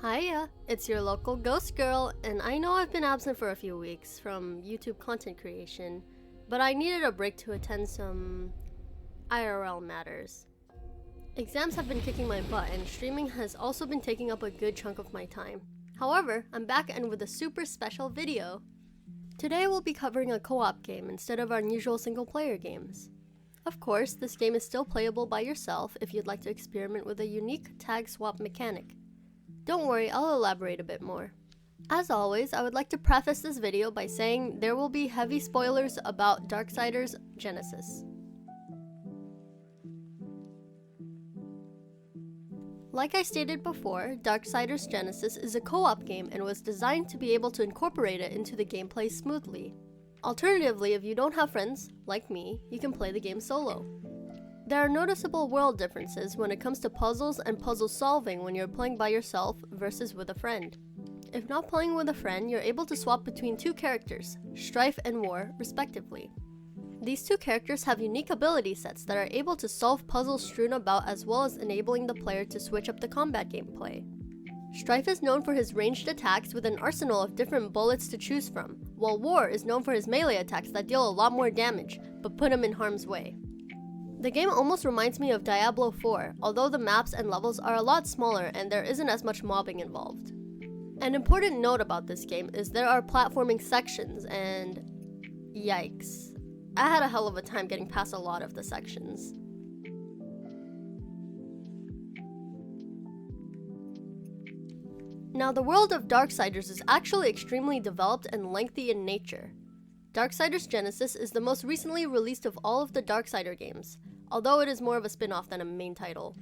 Hiya, it's your local ghost girl, and I know I've been absent for a few weeks from YouTube content creation, but I needed a break to attend some IRL matters. Exams have been kicking my butt, and streaming has also been taking up a good chunk of my time. However, I'm back and with a super special video. Today we'll be covering a co-op game instead of our usual single-player games. Of course, this game is still playable by yourself if you'd like to experiment with a unique tag swap mechanic. Don't worry, I'll elaborate a bit more. As always, I would like to preface this video by saying there will be heavy spoilers about Darksiders Genesis. Like I stated before, Darksiders Genesis is a co-op game and was designed to be able to incorporate it into the gameplay smoothly. Alternatively, if you don't have friends, like me, you can play the game solo. There are noticeable world differences when it comes to puzzles and puzzle solving when you're playing by yourself versus with a friend. If not playing with a friend, you're able to swap between two characters, Strife and War, respectively. These two characters have unique ability sets that are able to solve puzzles strewn about, as well as enabling the player to switch up the combat gameplay. Strife is known for his ranged attacks with an arsenal of different bullets to choose from, while War is known for his melee attacks that deal a lot more damage, but put him in harm's way. The game almost reminds me of Diablo 4, although the maps and levels are a lot smaller and there isn't as much mobbing involved. An important note about this game is there are platforming sections and... yikes. I had a hell of a time getting past a lot of the sections. Now, the world of Darksiders is actually extremely developed and lengthy in nature. Darksiders Genesis is the most recently released of all of the Darksider games, although it is more of a spin-off than a main title.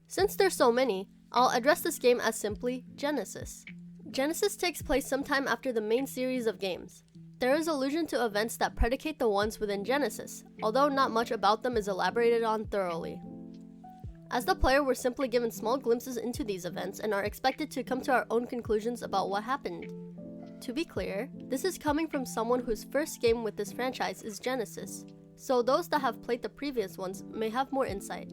Since there's so many, I'll address this game as simply Genesis. Genesis takes place sometime after the main series of games. There is allusion to events that predicate the ones within Genesis, although not much about them is elaborated on thoroughly. As the player, we're simply given small glimpses into these events and are expected to come to our own conclusions about what happened. To be clear, this is coming from someone whose first game with this franchise is Genesis, so those that have played the previous ones may have more insight.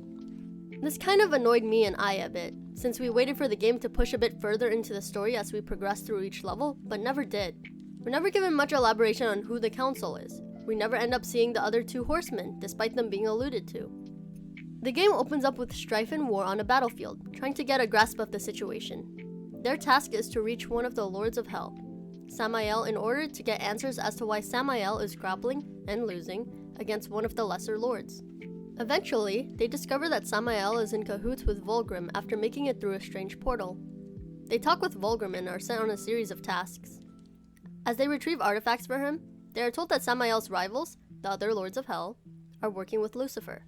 This kind of annoyed me and I a bit, since we waited for the game to push a bit further into the story as we progressed through each level, but never did. We're never given much elaboration on who the council is. We never end up seeing the other two horsemen, despite them being alluded to. The game opens up with Strife and War on a battlefield, trying to get a grasp of the situation. Their task is to reach one of the Lords of Hell, Samael, in order to get answers as to why Samael is grappling and losing against one of the lesser lords. Eventually, they discover that Samael is in cahoots with Vulgrim after making it through a strange portal. They talk with Vulgrim and are sent on a series of tasks. As they retrieve artifacts for him, they are told that Samael's rivals, the other Lords of Hell, are working with Lucifer.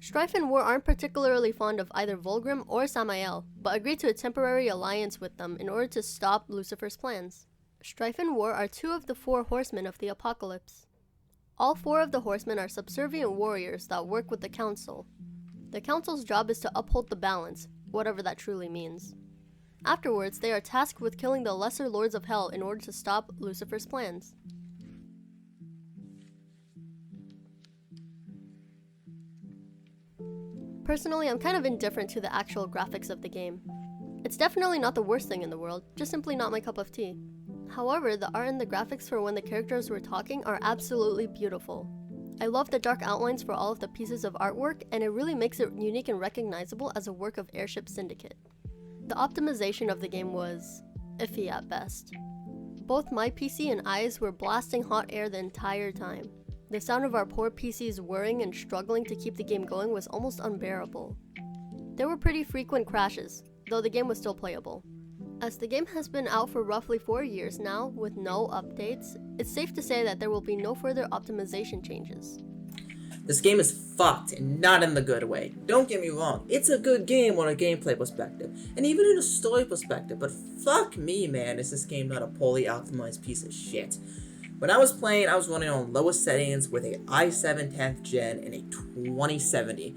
Strife and War aren't particularly fond of either Vulgrim or Samael, but agree to a temporary alliance with them in order to stop Lucifer's plans. Strife and War are two of the four horsemen of the apocalypse. All four of the horsemen are subservient warriors that work with the council. The council's job is to uphold the balance, whatever that truly means. Afterwards, they are tasked with killing the lesser Lords of Hell in order to stop Lucifer's plans. Personally, I'm kind of indifferent to the actual graphics of the game. It's definitely not the worst thing in the world, just simply not my cup of tea. However, the art and the graphics for when the characters were talking are absolutely beautiful. I love the dark outlines for all of the pieces of artwork, and it really makes it unique and recognizable as a work of Airship Syndicate. The optimization of the game was iffy at best. Both my PC and eyes were blasting hot air the entire time. The sound of our poor PCs whirring and struggling to keep the game going was almost unbearable. There were pretty frequent crashes, though the game was still playable. As the game has been out for roughly 4 years now, with no updates, it's safe to say that there will be no further optimization changes. This game is fucked, and not in the good way. Don't get me wrong, it's a good game on a gameplay perspective, and even in a story perspective, but fuck me, man, is this game not a poorly optimized piece of shit. When I was playing, I was running on lowest settings with a i7 10th gen and a 2070.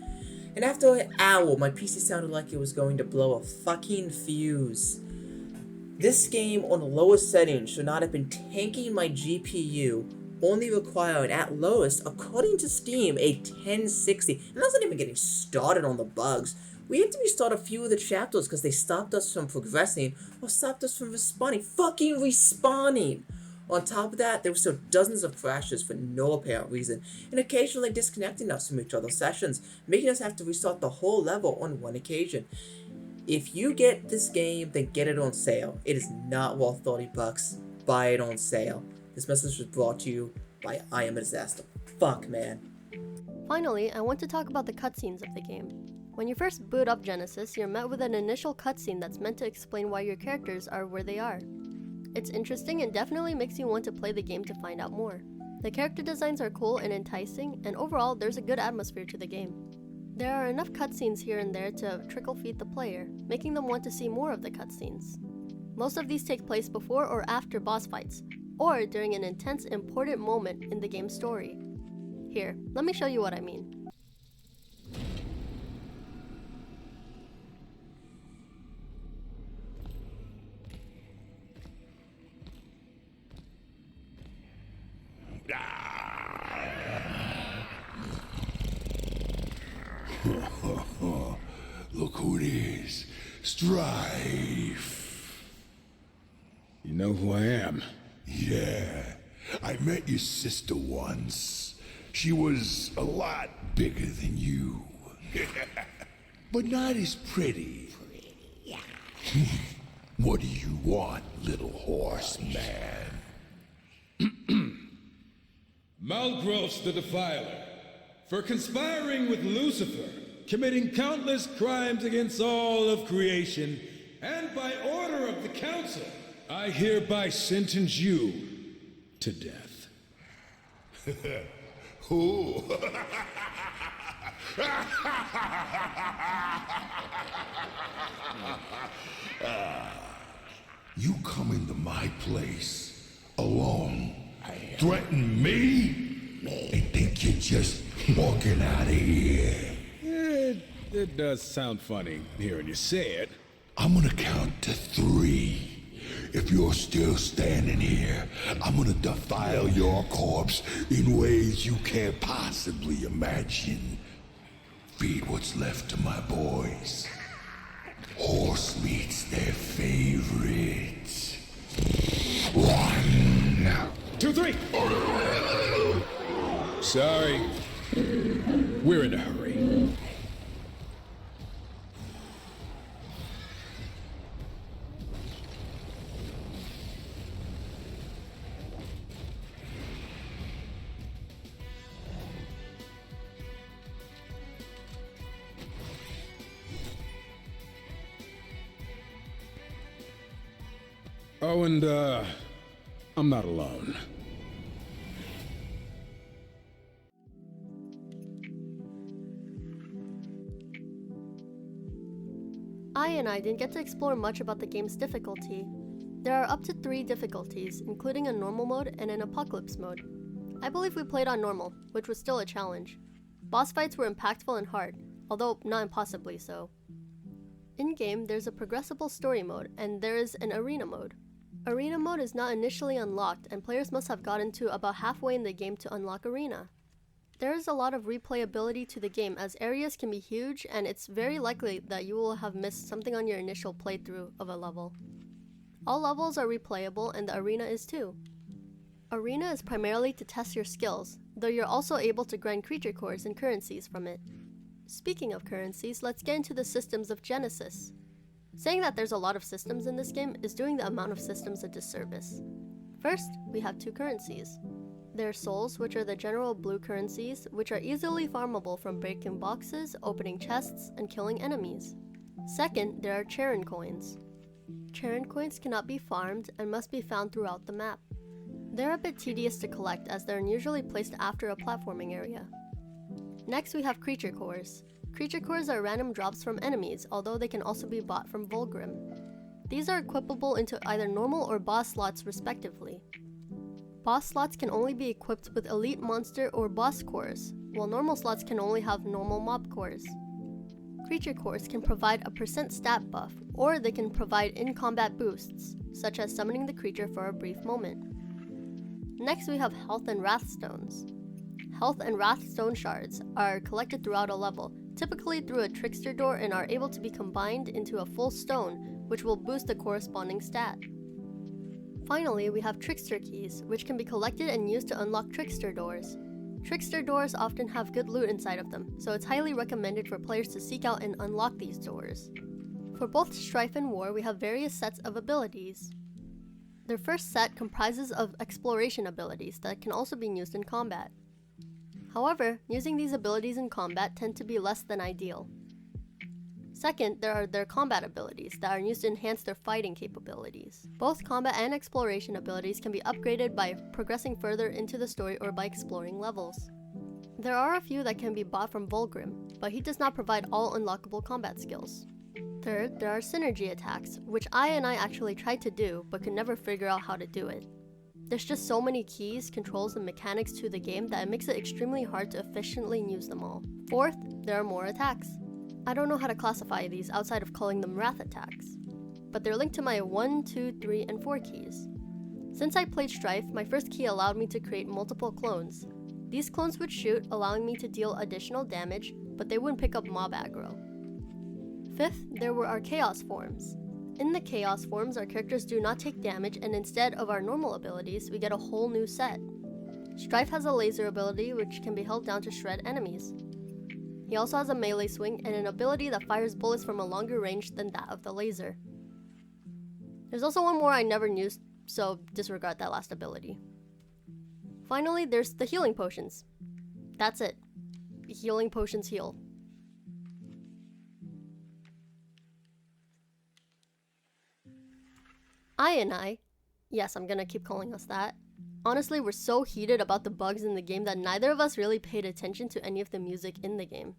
And after an hour, my PC sounded like it was going to blow a fucking fuse. This game on the lowest settings should not have been tanking my GPU, only requiring at lowest, according to Steam, a 1060. And that's not even getting started on the bugs. We had to restart a few of the chapters because they stopped us from progressing or stopped us from respawning. Fucking respawning! On top of that, there were still dozens of crashes for no apparent reason, and occasionally disconnecting us from each other's sessions, making us have to restart the whole level on one occasion. If you get this game, then get it on sale. It is not worth $30. Buy it on sale. This message was brought to you by EyeAmADisaster. Fuck, man. Finally, I want to talk about the cutscenes of the game. When you first boot up Genesis, you're met with an initial cutscene that's meant to explain why your characters are where they are. It's interesting and definitely makes you want to play the game to find out more. The character designs are cool and enticing, and overall, there's a good atmosphere to the game. There are enough cutscenes here and there to trickle feed the player, making them want to see more of the cutscenes. Most of these take place before or after boss fights, or during an intense, important moment in the game's story. Here, let me show you what I mean. Look who it is. Strife. You know who I am? Yeah. I met your sister once. She was a lot bigger than you. But not as pretty. What do you want, little horse man? Malgros the Defiler, for conspiring with Lucifer, committing countless crimes against all of creation, and by order of the Council, I hereby sentence you to death. Who? You come into my place alone, threaten me, and think you're just walking out of here. It does sound funny hearing you say it. I'm gonna count to 3. If you're still standing here, I'm gonna defile your corpse in ways you can't possibly imagine. Feed what's left to my boys. Horse meat's their favorite. 1, 2, 3! Sorry. We're in a hurry. Oh, and, I'm not alone. I didn't get to explore much about the game's difficulty. There are up to 3 difficulties, including a normal mode and an apocalypse mode. I believe we played on normal, which was still a challenge. Boss fights were impactful and hard, although not impossibly so. In-game, there's a progressible story mode, and there is an arena mode. Arena mode is not initially unlocked, and players must have gotten to about halfway in the game to unlock arena. There is a lot of replayability to the game, as areas can be huge, and it's very likely that you will have missed something on your initial playthrough of a level. All levels are replayable, and the arena is too. Arena is primarily to test your skills, though you're also able to grind creature cores and currencies from it. Speaking of currencies, let's get into the systems of Genesis. Saying that there's a lot of systems in this game is doing the amount of systems a disservice. First, we have 2 currencies. There are souls, which are the general blue currencies, which are easily farmable from breaking boxes, opening chests, and killing enemies. Second, there are Charon coins. Charon coins cannot be farmed and must be found throughout the map. They're a bit tedious to collect as they're usually placed after a platforming area. Next, we have creature cores. Creature cores are random drops from enemies, although they can also be bought from Vulgrim. These are equipable into either normal or boss slots respectively. Boss slots can only be equipped with elite monster or boss cores, while normal slots can only have normal mob cores. Creature cores can provide a % stat buff, or they can provide in-combat boosts, such as summoning the creature for a brief moment. Next, we have Health and Wrath Stones. Health and Wrath Stone shards are collected throughout a level typically through a trickster door and are able to be combined into a full stone, which will boost the corresponding stat. Finally, we have trickster keys, which can be collected and used to unlock trickster doors. Trickster doors often have good loot inside of them, so it's highly recommended for players to seek out and unlock these doors. For both Strife and War, we have various sets of abilities. Their first set comprises of exploration abilities that can also be used in combat. However, using these abilities in combat tend to be less than ideal. Second, there are their combat abilities that are used to enhance their fighting capabilities. Both combat and exploration abilities can be upgraded by progressing further into the story or by exploring levels. There are a few that can be bought from Volgrim, but he does not provide all unlockable combat skills. Third, there are synergy attacks, which I actually tried to do, but could never figure out how to do it. There's just so many keys, controls, and mechanics to the game that it makes it extremely hard to efficiently use them all. Fourth, there are more attacks. I don't know how to classify these outside of calling them wrath attacks, but they're linked to my 1, 2, 3, and 4 keys. Since I played Strife, my first key allowed me to create multiple clones. These clones would shoot, allowing me to deal additional damage, but they wouldn't pick up mob aggro. Fifth, there were our chaos forms. In the chaos forms, our characters do not take damage, and instead of our normal abilities, we get a whole new set. Strife has a laser ability which can be held down to shred enemies. He also has a melee swing and an ability that fires bullets from a longer range than that of the laser. There's also one more I never used, so disregard that last ability. Finally, there's the healing potions. That's it. Healing potions heal. I, yes, I'm gonna keep calling us that. Honestly, we're so heated about the bugs in the game that neither of us really paid attention to any of the music in the game.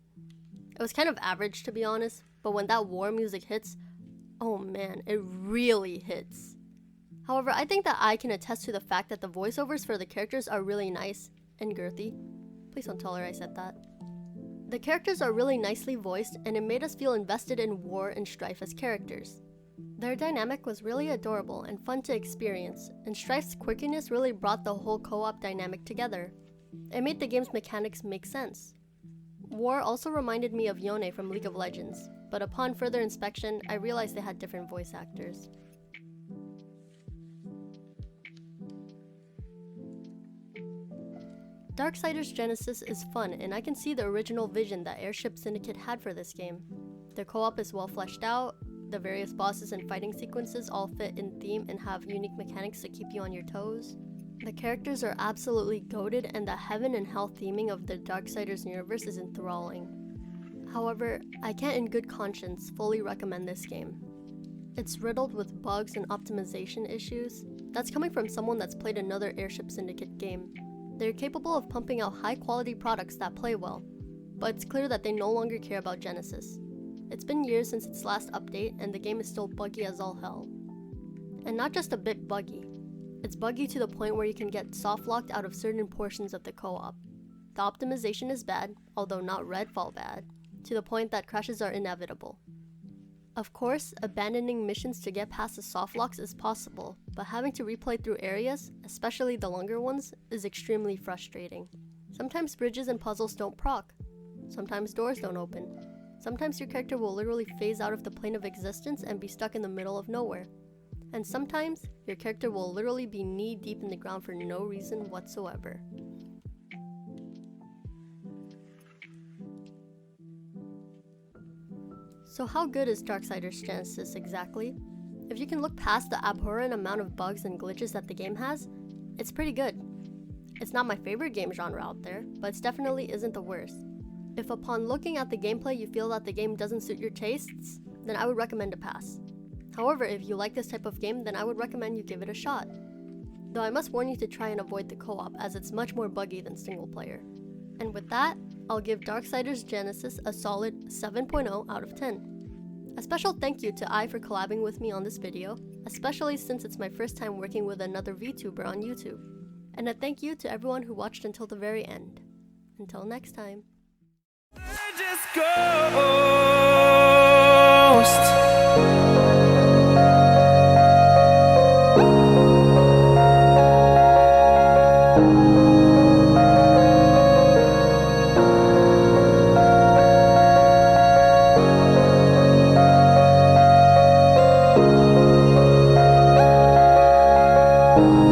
It was kind of average, to be honest, but when that war music hits, oh man, it really hits. However, I think that I can attest to the fact that the voiceovers for the characters are really nice and girthy. Please don't tell her I said that. The characters are really nicely voiced, and it made us feel invested in War and Strife as characters. Their dynamic was really adorable and fun to experience, and Strife's quirkiness really brought the whole co-op dynamic together. It made the game's mechanics make sense. War also reminded me of Yone from League of Legends, but upon further inspection, I realized they had different voice actors. Darksiders Genesis is fun, and I can see the original vision that Airship Syndicate had for this game. The co-op is well fleshed out, the various bosses and fighting sequences all fit in theme and have unique mechanics to keep you on your toes. The characters are absolutely goated, and the heaven and hell theming of the Darksiders universe is enthralling. However, I can't in good conscience fully recommend this game. It's riddled with bugs and optimization issues. That's coming from someone that's played another Airship Syndicate game. They're capable of pumping out high quality products that play well, but it's clear that they no longer care about Genesis. It's been years since its last update, and the game is still buggy as all hell. And not just a bit buggy. It's buggy to the point where you can get soft-locked out of certain portions of the co-op. The optimization is bad, although not Redfall bad, to the point that crashes are inevitable. Of course, abandoning missions to get past the soft locks is possible, but having to replay through areas, especially the longer ones, is extremely frustrating. Sometimes bridges and puzzles don't proc. Sometimes doors don't open. Sometimes your character will literally phase out of the plane of existence and be stuck in the middle of nowhere. And sometimes, your character will literally be knee-deep in the ground for no reason whatsoever. So how good is Darksiders Genesis exactly? If you can look past the abhorrent amount of bugs and glitches that the game has, it's pretty good. It's not my favorite game genre out there, but it definitely isn't the worst. If upon looking at the gameplay you feel that the game doesn't suit your tastes, then I would recommend a pass. However, if you like this type of game, then I would recommend you give it a shot. Though I must warn you to try and avoid the co-op, as it's much more buggy than single player. And with that, I'll give Darksiders Genesis a solid 7.0 out of 10. A special thank you to for collabing with me on this video, especially since it's my first time working with another VTuber on YouTube. And a thank you to everyone who watched until the very end. Until next time. Just ghost. Bye.